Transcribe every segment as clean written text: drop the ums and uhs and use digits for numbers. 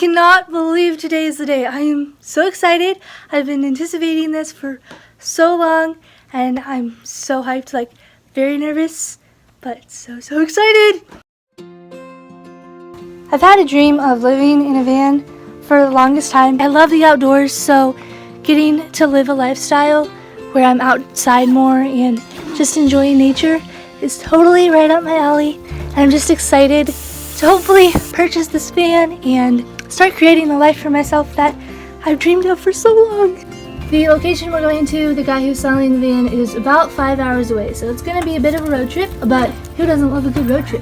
cannot believe today is the day. I am so excited. I've been anticipating this for so long, and I'm so hyped, like very nervous, but so excited. I've had a dream of living in a van for the longest time. I love the outdoors, so getting to live a lifestyle where I'm outside more and just enjoying nature is totally right up my alley. And I'm just excited to hopefully purchase this van and start creating the life for myself that I've dreamed of for so long. The location we're going to, the guy who's selling the van, is about 5 hours away, so it's going to be a bit of a road trip, but who doesn't love a good road trip?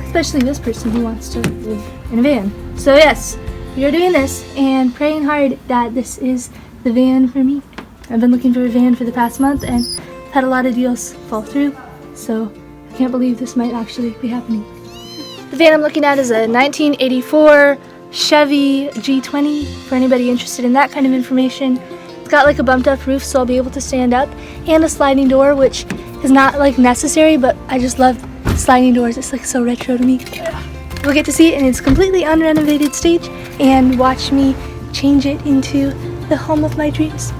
Especially this person who wants to live in a van. So yes, we are doing this and praying hard that this is the van for me. I've been looking for a van for the past month and had a lot of deals fall through, so I can't believe this might actually be happening. The van I'm looking at is a 1984 Chevy G20, for anybody interested in that kind of information. It's got like a bumped up roof, so I'll be able to stand up, and a sliding door, which is not like necessary, but I just love sliding doors. It's like so retro to me. We'll get to see it in its completely unrenovated stage and watch me change it into the home of my dreams.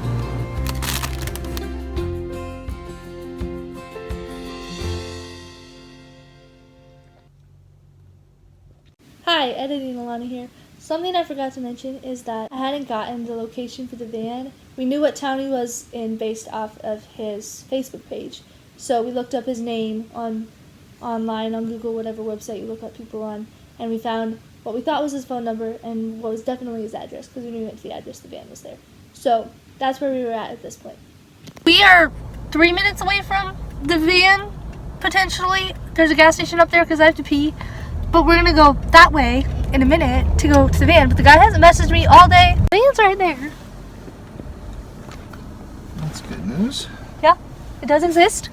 Hi, editing Elana here. Something I forgot to mention is that I hadn't gotten the location for the van. We knew what town he was in based off of his Facebook page. So we looked up his name online, on Google, whatever website you look up people on, and we found what we thought was his phone number and what was definitely his address, because when we went to the address, the van was there. So that's where we were at this point. We are 3 minutes away from the van, potentially. There's a gas station up there because I have to pee. But we're gonna go that way in a minute to go to the van. But the guy hasn't messaged me all day. The van's right there. That's good news. Yeah, it does exist.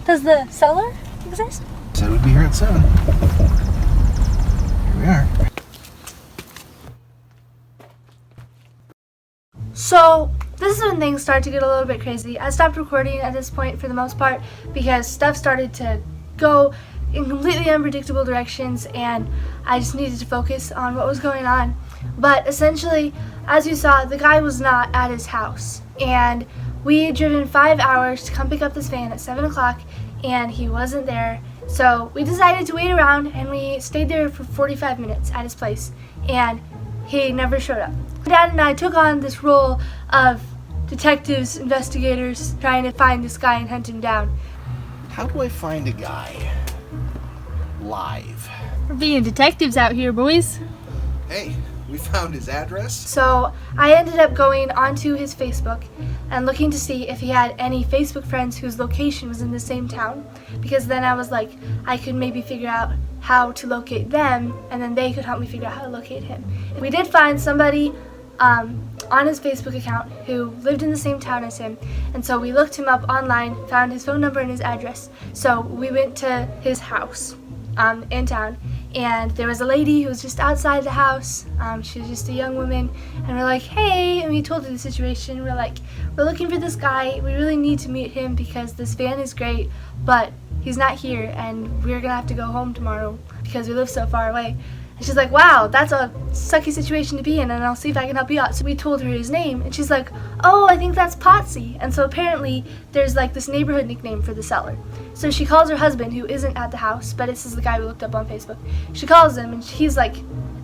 Does the seller exist? Said we'd be here at 7. Here we are. So this is when things start to get a little bit crazy. I stopped recording at this point for the most part because stuff started to go in completely unpredictable directions, and I just needed to focus on what was going on. But essentially, as you saw, the guy was not at his house, and we had driven 5 hours to come pick up this van at 7 o'clock, and he wasn't there. So we decided to wait around, and we stayed there for 45 minutes at his place, and he never showed up. Dad and I took on this role of detectives, investigators, trying to find this guy and hunt him down. How do I find a guy live? We're being detectives out here, boys. Hey, we found his address. So I ended up going onto his Facebook and looking to see if he had any Facebook friends whose location was in the same town, because then I was like, I could maybe figure out how to locate them, and then they could help me figure out how to locate him. We did find somebody on his Facebook account who lived in the same town as him, and so we looked him up online, found his phone number and his address. So we went to his house in town, and there was a lady who was just outside the house. She was just a young woman, and we're like, hey, and we told her the situation. We're like, we're looking for this guy. We really need to meet him because this van is great, but he's not here, and we're gonna have to go home tomorrow because we live so far away. And she's like, wow, that's a sucky situation to be in, and I'll see if I can help you out. So we told her his name, and she's like, oh, I think that's Potsy. And so apparently there's like this neighborhood nickname for the seller. So she calls her husband, who isn't at the house, but this is the guy we looked up on Facebook. She calls him, and he's like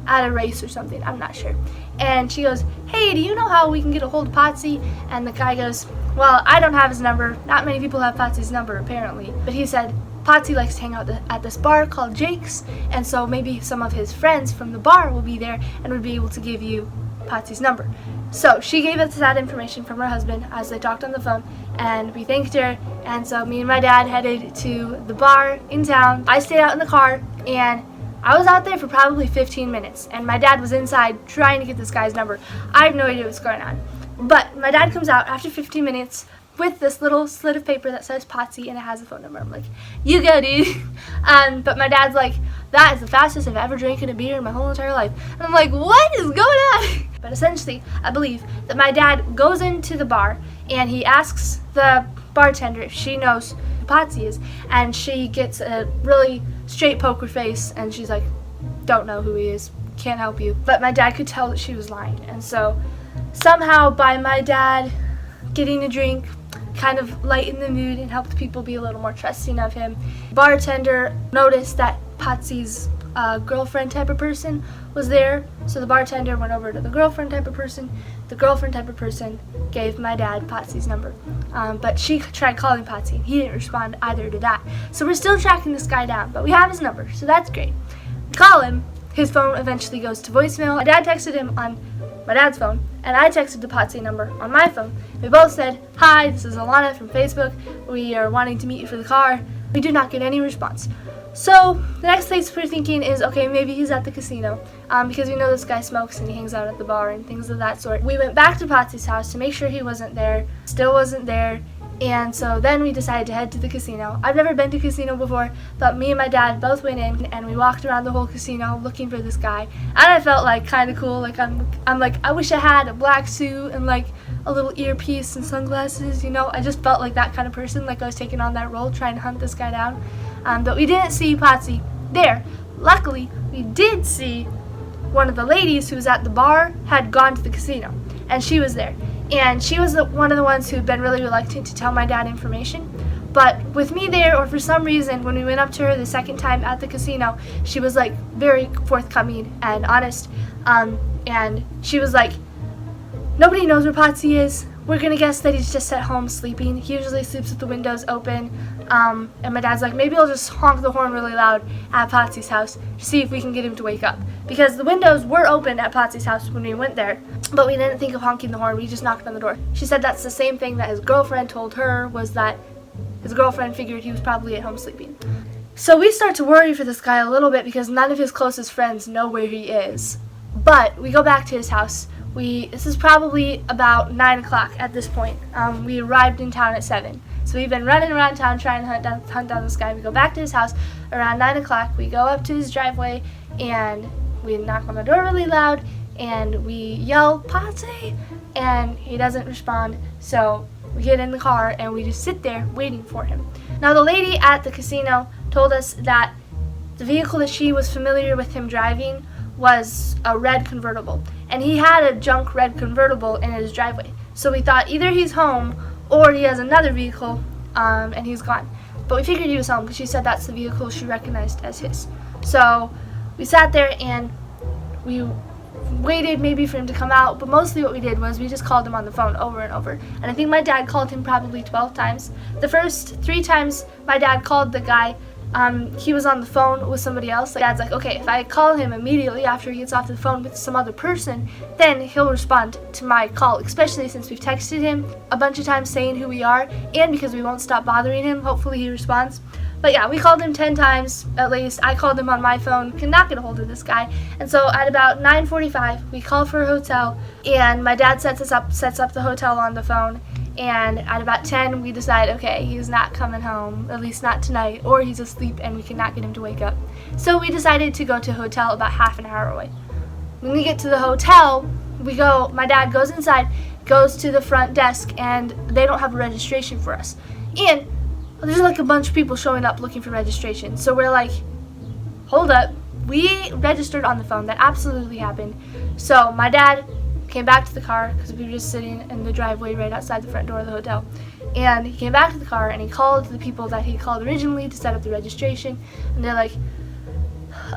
at a race or something, I'm not sure. And she goes, hey, do you know how we can get a hold of Potsy? And the guy goes, well, I don't have his number. Not many people have Potsy's number, apparently. But he said, Potsy likes to hang out at this bar called Jake's, and so maybe some of his friends from the bar will be there and would be able to give you Potsy's number. So she gave us that information from her husband as they talked on the phone, and we thanked her, and so me and my dad headed to the bar in town. I stayed out in the car, and I was out there for probably 15 minutes, and my dad was inside trying to get this guy's number. I have no idea what's going on. But my dad comes out after 15 minutes with this little slit of paper that says Potsy, and it has a phone number. I'm like, you go, dude. But my dad's like, that is the fastest I've ever drank in a beer in my whole entire life. And I'm like, what is going on? But essentially, I believe that my dad goes into the bar, and he asks the bartender if she knows who Potsy is, and she gets a really straight poker face, and she's like, don't know who he is. can't help you. But my dad could tell that she was lying. And so somehow by my dad getting a drink, kind of lightened the mood and helped people be a little more trusting of him. Bartender noticed that Patsy's girlfriend type of person was there, so the bartender went over to the girlfriend type of person. The girlfriend type of person gave my dad Patsy's number, but she tried calling Patsy and he didn't respond either to that. So we're still tracking this guy down, but we have his number, so that's great. We call him, his phone eventually goes to voicemail. My dad texted him on my dad's phone, and I texted the Patsy number on my phone. We both said, "Hi, this is Elana from Facebook. We are wanting to meet you for the car." We did not get any response. So the next place we're thinking is, okay, maybe he's at the casino, because we know this guy smokes and he hangs out at the bar and things of that sort. We went back to Patsy's house to make sure he wasn't there, still wasn't there, and so then we decided to head to the casino. I've never been to a casino before, but me and my dad both went in and we walked around the whole casino looking for this guy, and I felt like kind of cool. Like I'm like, I wish I had a black suit and like a little earpiece and sunglasses, you know. I just felt like that kind of person, like I was taking on that role, trying to hunt this guy down. But we didn't see Patsy there. Luckily, we did see one of the ladies who was at the bar had gone to the casino, and she was there. And she was one of the ones who had been really reluctant to tell my dad information. But with me there, or for some reason, when we went up to her the second time at the casino, she was like very forthcoming and honest. And she was like, "Nobody knows where Patsy is. We're gonna guess that he's just at home sleeping. He usually sleeps with the windows open." And my dad's like, "Maybe I'll just honk the horn really loud at Patsy's house to see if we can get him to wake up." Because the windows were open at Patsy's house when we went there, but we didn't think of honking the horn. We just knocked on the door. She said that's the same thing that his girlfriend told her, was that his girlfriend figured he was probably at home sleeping. So we start to worry for this guy a little bit because none of his closest friends know where he is. But we go back to his house. This is probably about 9 o'clock at this point. We arrived in town at 7. So we've been running around town trying to hunt down this guy. We go back to his house around 9 o'clock. We go up to his driveway and we knock on the door really loud and we yell, "Patsy!" and he doesn't respond. So we get in the car and we just sit there waiting for him. Now the lady at the casino told us that the vehicle that she was familiar with him driving was a red convertible, and he had a junk red convertible in his driveway. So we thought either he's home or he has another vehicle and he's gone. But we figured he was home because she said that's the vehicle she recognized as his. So we sat there and we waited maybe for him to come out, but mostly what we did was we just called him on the phone over and over. And I think my dad called him probably 12 times. The first 3 times my dad called the guy, he was on the phone with somebody else. Like, Dad's like, okay, if I call him immediately after he gets off the phone with some other person, then he'll respond to my call, especially since we've texted him a bunch of times saying who we are, and because we won't stop bothering him, hopefully he responds. But yeah, we called him 10 times at least. I called him on my phone, could not get a hold of this guy. And so at about 9:45, we call for a hotel, and my dad sets up the hotel on the phone. And at about 10, we decide, okay, he's not coming home, at least not tonight, or he's asleep and we cannot get him to wake up. So we decided to go to a hotel about half an hour away. When we get to the hotel, my dad goes inside, goes to the front desk, and they don't have a registration for us. And there's like a bunch of people showing up looking for registration. So we're like, hold up, we registered on the phone. That absolutely happened. So my dad came back to the car because we were just sitting in the driveway right outside the front door of the hotel. And he came back to the car and he called the people that he called originally to set up the registration. And they're like,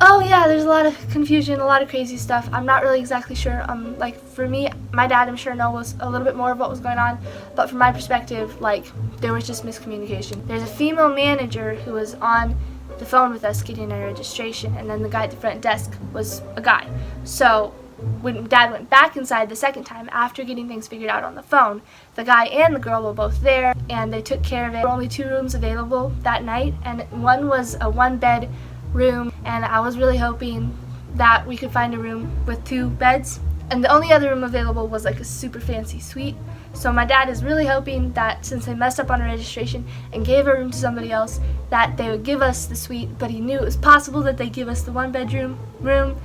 "Oh yeah, there's a lot of confusion, a lot of crazy stuff. I'm not really exactly sure." Like for me, my dad, I'm sure, knows a little bit more of what was going on. But from my perspective, like there was just miscommunication. There's a female manager who was on the phone with us getting our registration, and then the guy at the front desk was a guy. So when Dad went back inside the second time after getting things figured out on the phone, the guy and the girl were both there and they took care of it. There were only 2 rooms available that night, and one was a 1-bed room, and I was really hoping that we could find a room with 2 beds, and the only other room available was like a super fancy suite. So my dad is really hoping that since they messed up on our registration and gave a room to somebody else, that they would give us the suite, but he knew it was possible that they'd give us the 1-bedroom room.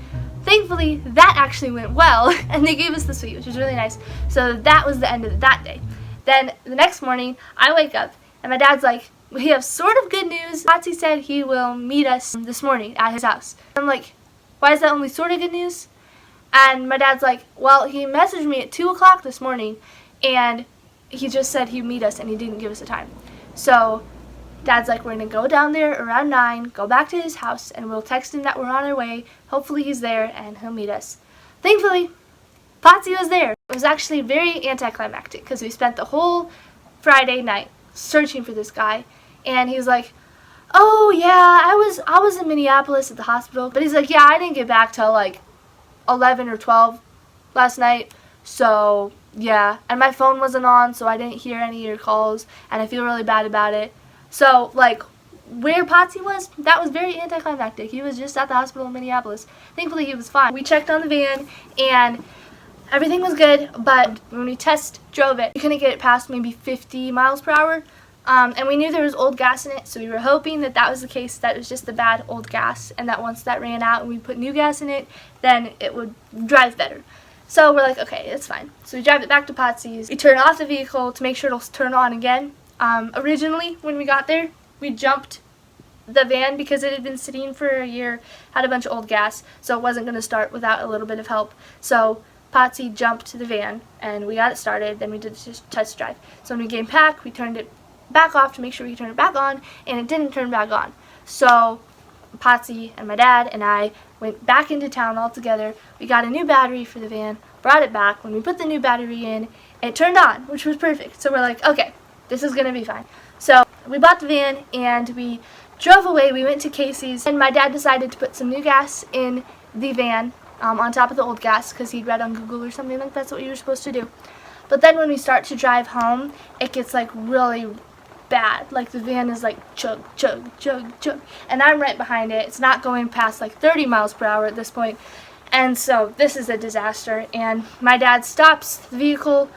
Thankfully, that actually went well, and they gave us the suite, which was really nice. So that was the end of that day. Then the next morning, I wake up, and my dad's like, "We have sort of good news. Patsy said he will meet us this morning at his house." I'm like, why is that only sort of good news? And my dad's like, well, he messaged me at 2 o'clock this morning, and he just said he'd meet us, and he didn't give us a time. So Dad's like, we're going to go down there around 9, go back to his house, and we'll text him that we're on our way. Hopefully he's there, and he'll meet us. Thankfully, Potsy was there. It was actually very anticlimactic, because we spent the whole Friday night searching for this guy, and he was like, oh yeah, I was in Minneapolis at the hospital, but he's like, yeah, I didn't get back till like 11 or 12 last night, so yeah, and my phone wasn't on, so I didn't hear any of your calls, and I feel really bad about it. So like, where Potsy was, that was very anticlimactic. He was just at the hospital in Minneapolis. Thankfully he was fine. We checked on the van, and everything was good, but when we test drove it, we couldn't get it past maybe 50 miles per hour. And we knew there was old gas in it, so we were hoping that that was the case, that it was just the bad old gas, and that once that ran out and we put new gas in it, then it would drive better. So we're like, okay, it's fine. So we drive it back to Potsy's. We turn off the vehicle to make sure it'll turn on again. Originally, when we got there, we jumped the van because it had been sitting for a year, had a bunch of old gas, so it wasn't going to start without a little bit of help. So Potsy jumped to the van, and we got it started, then we did the test drive. So when we came back, we turned it back off to make sure we could turn it back on, and it didn't turn back on. So Potsy and my dad and I went back into town all together. We got a new battery for the van, brought it back. When we put the new battery in, it turned on, which was perfect. So we're like, okay, this is gonna be fine. So we bought the van and we drove away. We went to Casey's, and my dad decided to put some new gas in the van on top of the old gas because he'd read on Google or something like that's what you were supposed to do. But then when we start to drive home, it gets like really bad. Like the van is like chug, chug, chug, chug, and I'm right behind it. It's not going past like 30 miles per hour at this point. And so this is a disaster, and my dad stops the vehicle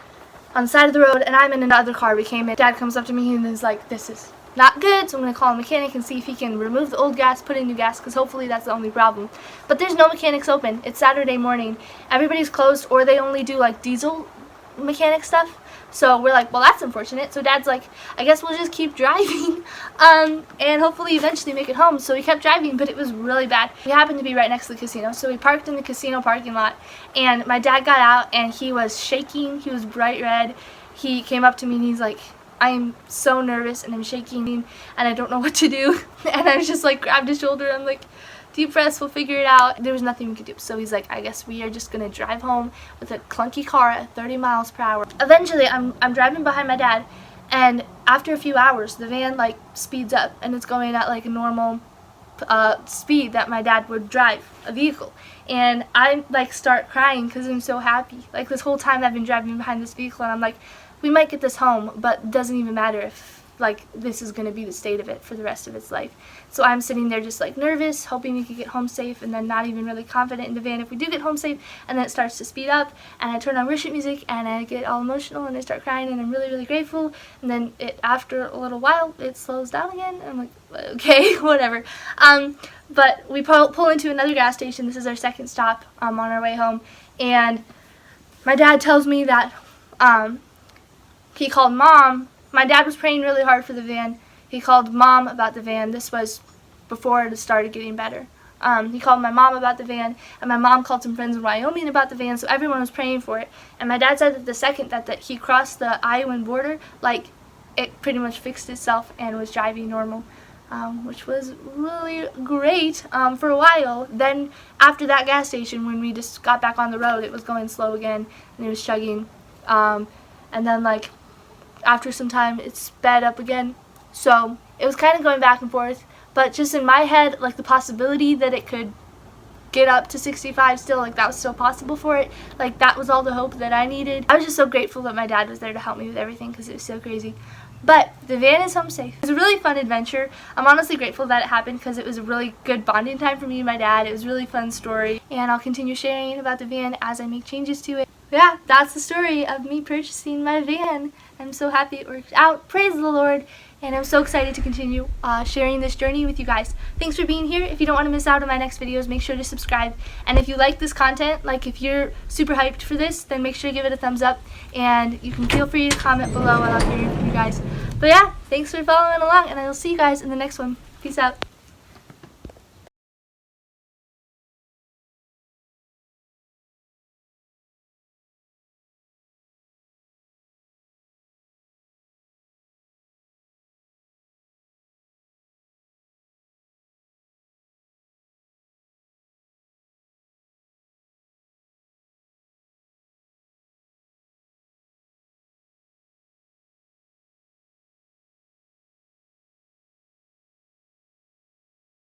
on the side of the road, and I'm in another car. We came in. Dad comes up to me and is like, this is not good, so I'm going to call a mechanic and see if he can remove the old gas, put in new gas, because hopefully that's the only problem. But there's no mechanics open. It's Saturday morning. Everybody's closed, or they only do like diesel mechanic stuff. So we're like, well, that's unfortunate. So Dad's like, I guess we'll just keep driving and hopefully eventually make it home. So we kept driving, but it was really bad. We happened to be right next to the casino, so we parked in the casino parking lot, and my dad got out and he was shaking. He was bright red. He came up to me and he's like, I am so nervous and I'm shaking and I don't know what to do. And I was just like, grabbed his shoulder. I'm like, deep breaths, we'll figure it out. There was nothing we could do. So he's like, I guess we are just going to drive home with a clunky car at 30 miles per hour. Eventually, I'm driving behind my dad, and after a few hours, the van like speeds up, and it's going at like a normal speed that my dad would drive a vehicle. And I like start crying because I'm so happy. Like this whole time I've been driving behind this vehicle, and I'm like, we might get this home, but it doesn't even matter if like this is going to be the state of it for the rest of its life. So I'm sitting there just like nervous, hoping we could get home safe, and then not even really confident in the van if we do get home safe. And then it starts to speed up, and I turn on worship music, and I get all emotional, and I start crying, and I'm really, really grateful. And then after a little while, it slows down again. And I'm like, okay, whatever. But we pull into another gas station. This is our second stop on our way home, and my dad tells me that he called Mom. My dad was praying really hard for the van. He called Mom about the van. This was before it started getting better. He called my mom about the van, and my mom called some friends in Wyoming about the van, so everyone was praying for it. And my dad said that the second that he crossed the Iowan border, like, it pretty much fixed itself and was driving normal, which was really great for a while. Then after that gas station, when we just got back on the road, it was going slow again, and it was chugging. And then, like, after some time, it sped up again. So it was kind of going back and forth, but just in my head, like the possibility that it could get up to 65 still, like that was still possible for it, like that was all the hope that I needed. I was just so grateful that my dad was there to help me with everything because it was so crazy. But the van is home safe. It was a really fun adventure. I'm honestly grateful that it happened because it was a really good bonding time for me and my dad. It was a really fun story, and I'll continue sharing about the van as I make changes to it. Yeah, that's the story of me purchasing my van. I'm so happy it worked out. Praise the Lord. And I'm so excited to continue sharing this journey with you guys. Thanks for being here. If you don't want to miss out on my next videos, make sure to subscribe. And if you like this content, like if you're super hyped for this, then make sure to give it a thumbs up. And you can feel free to comment below. I love hearing from you guys. But yeah, thanks for following along, and I will see you guys in the next one. Peace out.